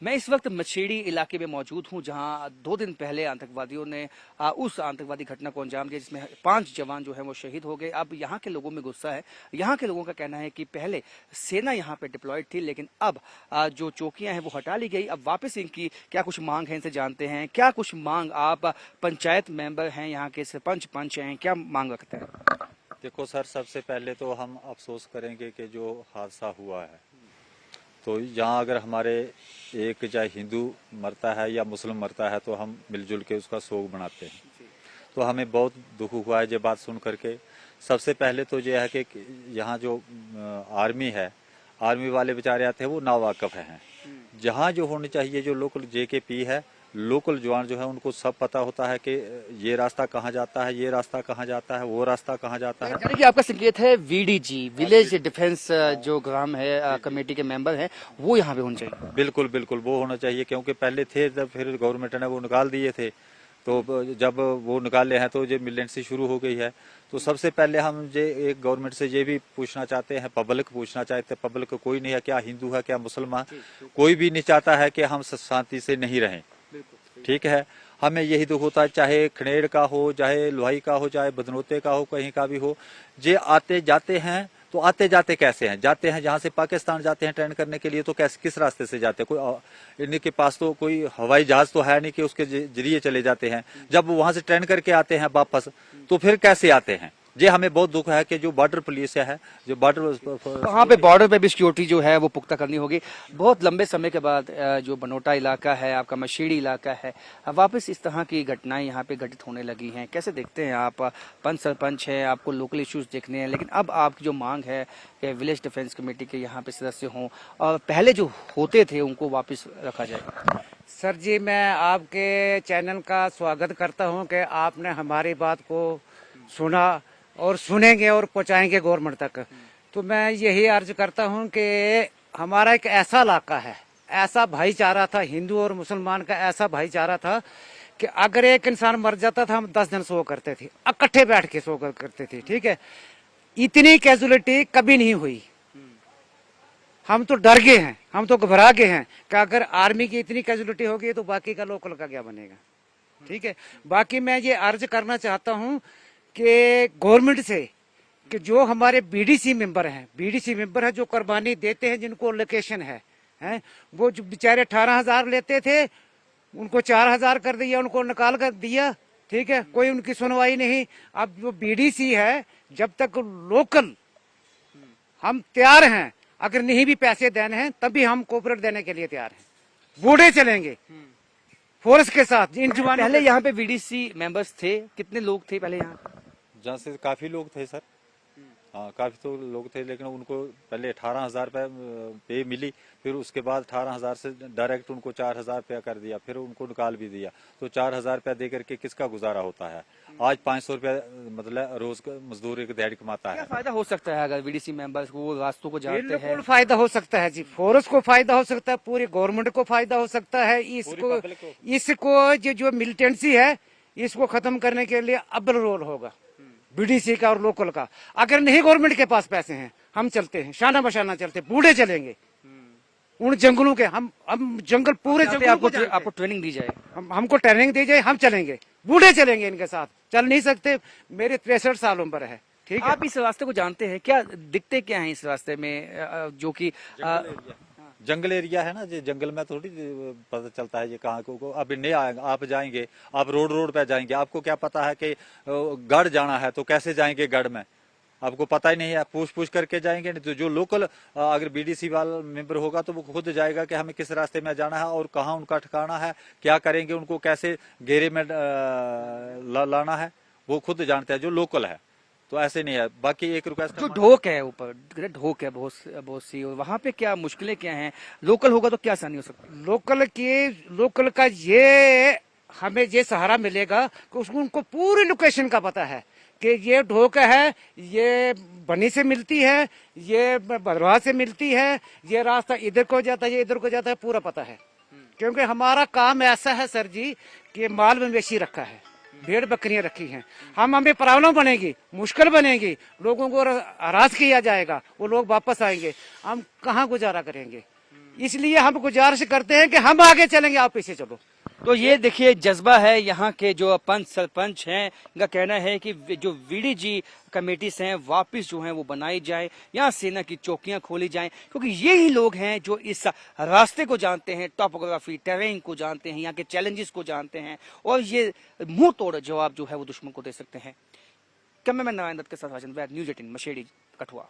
मैं इस वक्त मछेड़ी इलाके में मौजूद हूं, जहां 2 दिन पहले आतंकवादियों ने उस आतंकवादी घटना को अंजाम दिया जिसमें 5 जवान जो है वो शहीद हो गए। अब यहां के लोगों में गुस्सा है। यहां के लोगों का कहना है कि पहले सेना यहां पे डिप्लॉयड थी, लेकिन अब जो चौकियां हैं वो हटा ली गई। अब वापस इनकी क्या कुछ मांग है, इनसे जानते हैं क्या कुछ मांग। आप पंचायत मेंबर हैं, यहाँ के सरपंच पंच हैं, क्या मांग रखते हैं? देखो सर, सबसे पहले तो हम अफसोस करेंगे कि जो हादसा हुआ है, तो यहाँ अगर हमारे एक चाहे हिंदू मरता है या मुस्लिम मरता है तो हम मिलजुल के उसका शोक मनाते हैं। तो हमें बहुत दुख हुआ है ये बात सुन करके। सबसे पहले तो ये है कि यहाँ जो आर्मी है, आर्मी वाले बेचारे आते हैं वो नावाकफ हैं। जहाँ जो होनी चाहिए, जो लोकल जेकेपी है, लोकल जवान जो है उनको सब पता होता है कि ये रास्ता कहाँ जाता है, ये रास्ता कहाँ जाता है, वो रास्ता कहाँ जाता है। यानी कि आपका संकेत है वीडीजी, विलेज डिफेंस जो ग्राम है कमेटी के मेंबर हैं वो यहाँ पे होने चाहिए। बिल्कुल बिल्कुल वो होना चाहिए, क्योंकि पहले थे तब फिर गवर्नमेंट ने वो निकाल दिए थे। तो जब वो निकाले हैं तो ये मिलिटेंसी शुरू हो गई है। तो सबसे पहले हम ये एक गवर्नमेंट से ये भी पूछना चाहते हैं, पब्लिक पूछना चाहते हैं, पब्लिक कोई नहीं है, क्या हिंदू है क्या मुसलमान, कोई भी नहीं चाहता है कि हम शांति से नहीं रहें। ठीक है, हमें यही दुख होता है, चाहे खनेड़ का हो, चाहे लोहाई का हो, चाहे बदनोते का हो, कहीं का भी हो। जे आते जाते हैं तो आते जाते कैसे हैं? जाते हैं जहाँ से पाकिस्तान जाते हैं ट्रेन करने के लिए, तो कैसे किस रास्ते से जाते हैं? कोई इनके पास तो कोई हवाई जहाज तो है नहीं कि उसके जरिए चले जाते हैं। जब वहां से ट्रेन करके आते हैं वापस, तो फिर कैसे आते हैं? ये हमें बहुत दुख है कि जो बॉर्डर पुलिस है, जो बॉर्डर वहाँ पे बॉर्डर पे भी सिक्योरिटी जो है वो पुख्ता करनी होगी। बहुत लंबे समय के बाद जो बनोटा इलाका है, आपका मछेड़ी इलाका है, वापस इस तरह की घटनाएं यहाँ पे घटित होने लगी हैं। कैसे देखते हैं आप? पंच सरपंच है, आपको लोकल इश्यूज देखने हैं, लेकिन अब आपकी जो मांग है कि विलेज डिफेंस कमेटी के यहाँ पे सदस्य हों और पहले जो होते थे उनको वापस रखा जाए। सर जी, मैं आपके चैनल का स्वागत करता हूं कि आपने हमारी बात को सुना और सुनेंगे और पहुंचाएंगे गवर्नमेंट तक। तो मैं यही अर्ज करता हूं कि हमारा एक ऐसा इलाका है, ऐसा भाईचारा था, हिंदू और मुसलमान का ऐसा भाईचारा था कि अगर एक इंसान मर जाता था हम 10 दिन सो करते थे, इकट्ठे बैठ के सो करते थे। ठीक है, इतनी कैजुअलिटी कभी नहीं हुई। हम तो डर गए हैं, हम तो घबरा गए हैं कि अगर आर्मी की इतनी कैजुअलिटी होगी तो बाकी का लोकल का क्या बनेगा। ठीक है, बाकी मैं ये अर्ज करना चाहता हूं कि गवर्नमेंट से कि जो हमारे बीडीसी मेंबर हैं, बीडीसी मेंबर है जो कुर्बानी देते हैं, जिनको लोकेशन है, वो जो बेचारे 18,000 लेते थे उनको 4,000 कर दिया, उनको निकाल कर दिया। ठीक है, कोई उनकी सुनवाई नहीं। अब जो बीडीसी है, जब तक लोकल, हम तैयार हैं, अगर नहीं भी पैसे देने हैं तभी हम कोऑपरेट देने के लिए तैयार हैं। बूढ़े चलेंगे फोर्स के साथ। इन जवानों पहले यहाँ पे वीडीसी मेंबर्स थे, कितने लोग थे पहले यहाँ? जहाँ से काफी लोग थे सर, हाँ काफी तो लोग थे, लेकिन उनको पहले 18,000 रुपये पे मिली, फिर उसके बाद 18,000 से डायरेक्ट उनको 4,000 रुपया कर दिया, फिर उनको निकाल भी दिया। तो 4,000 रुपया दे करके किसका गुजारा होता है? आज 500 रुपया मतलब रोज मजदूर एक दिहाड़ी कमाता है। क्या फायदा हो सकता है अगर वीडीसी मेंबर्स को रास्तों को जानते हैं? बिल्कुल फायदा हो सकता है जी, फोर्स को फायदा हो सकता है, पूरी गवर्नमेंट को फायदा हो सकता है। इसको जो मिलिटेंसी है इसको खत्म करने के लिए अव्वल रोल होगा बीडीसी का और लोकल का। अगर नहीं गवर्नमेंट के पास पैसे हैं, हम चलते हैं, शाना बशाना चलते, बूढ़े चलेंगे उन जंगलों के। हम जंगल पूरे जंगल आपको ट्रेनिंग दी जाए, हमको ट्रेनिंग दी जाए, हम चलेंगे, बूढ़े चलेंगे, इनके साथ चल नहीं सकते। मेरे 63 साल उम्र है। ठीक है, आप इस रास्ते को जानते हैं, क्या दिखते क्या है इस रास्ते में जो कि जंगल एरिया है ना, ये जंगल में थोड़ी पता चलता है ये कहाँ को। अभी नहीं आएगा, आप जाएंगे, आप रोड पे जाएंगे, आपको क्या पता है कि गढ़ जाना है तो कैसे जाएंगे गढ़ में? आपको पता ही नहीं है, पूछ करके जाएंगे। नहीं तो जो लोकल अगर बीडीसी वाला मेंबर होगा तो वो खुद जाएगा कि हमें किस रास्ते में जाना है और कहाँ उनका ठिकाना है, क्या करेंगे, उनको कैसे घेरे में लाना है, वो खुद जानते हैं जो लोकल है। तो ऐसे नहीं है। बाकी एक रिक्वेस्ट, जो ढोक है ऊपर, ढोक है बहुत सी, वहाँ पे क्या मुश्किलें क्या हैं? लोकल होगा तो क्या आसानी हो सकती है? लोकल का ये हमें ये सहारा मिलेगा कि उसको उनको पूरी लोकेशन का पता है कि ये ढोक है, ये बनी से मिलती है, ये भदरवाह से मिलती है, ये रास्ता इधर को जाता है, ये इधर को जाता है, पूरा पता है। क्योंकि हमारा काम ऐसा है सर जी कि माल मवेशी रखा है, भेड़ बकरियां रखी हैं। हमें प्रॉब्लम बनेगी, मुश्किल बनेगी, लोगों को हरास किया जाएगा, वो लोग वापस आएंगे, हम कहाँ गुजारा करेंगे? इसलिए हम गुजारिश करते हैं कि हम आगे चलेंगे, आप पीछे चलो। तो ये देखिए जज्बा है यहाँ के जो पंच सरपंच हैं, इनका कहना है कि जो वीडीजी कमेटीज हैं वापस जो हैं वो बनाई जाए, यहाँ सेना की चौकियां खोली जाएं, क्योंकि ये ही लोग हैं जो इस रास्ते को जानते हैं, टॉपोग्राफी टेरेन को जानते हैं, यहाँ के चैलेंजेस को जानते हैं और ये मुंह तोड़ जवाब जो है वो दुश्मन को दे सकते हैं। कैमरामैन नारायण दत्त के साथ राजन वैद, न्यूज़ 18 मशेड़ी कठुआ।